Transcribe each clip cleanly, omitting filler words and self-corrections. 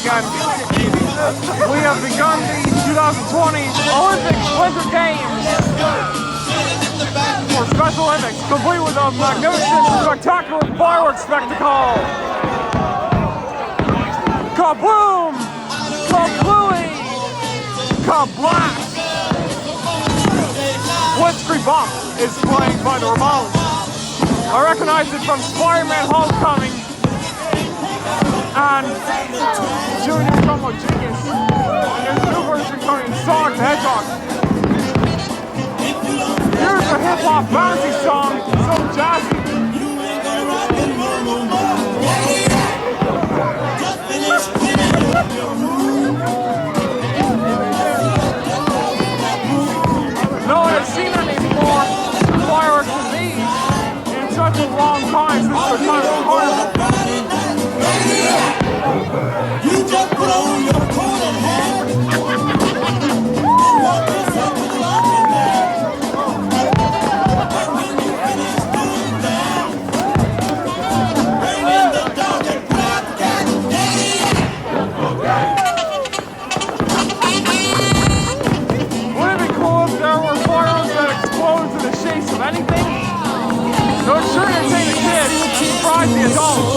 weekend, we have begun the 2020 Olympic Winter Games for Special Olympics, complete with a magnificent, spectacular fireworks spectacle. Kaboom! Kablooey! Kablast! Blitzkrieg Bop is playing by the Ramones. I recognize it from Spider-Man Homecoming and Junior from Genius. And there's a new version coming in Sonic the Hedgehog. Here's a hip-hop bouncy song, so jazzy. No one has seen any more fireworks than these in such a long time since the time of Carnival. You just put on your coat and hat. Wouldn't it be cool if there were fireworks that explode to the shapes of anything? So it sure entertain the kids, surprise the adults.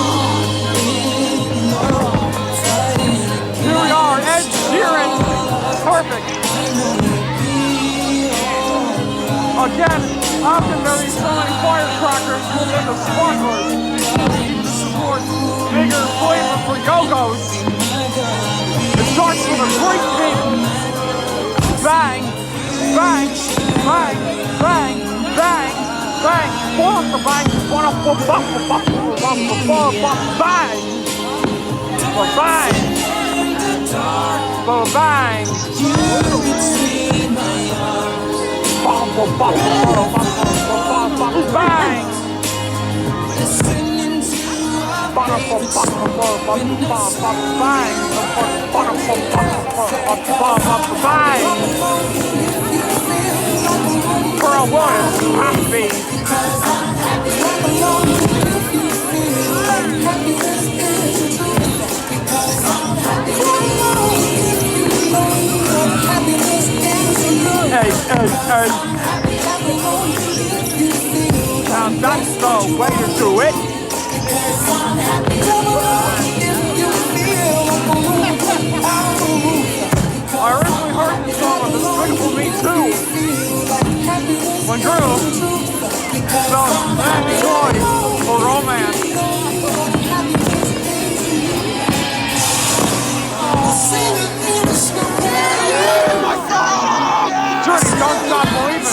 Here we are, Ed Sheeran, perfect. Again, often there are so many firecrackers within the sparklers. To support bigger flavor for Yogos. It starts with a great beat. Bang, bang, bang, bang, bang, bang. Bang, bang, bang, bang. Bang! You could see my heart. Bang! Listening to our favorite song. Bang! Girl, what is happy? Hey. Now that's the way to do it. I originally heard this song on Despicable Me 2 when Drew felt Mandy Joy for romance. Journey, don't stop believing.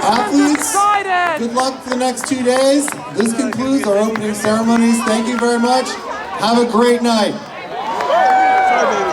Athletes, good luck for the next 2 days. This concludes our opening ceremonies. Thank you very much. Have a great night.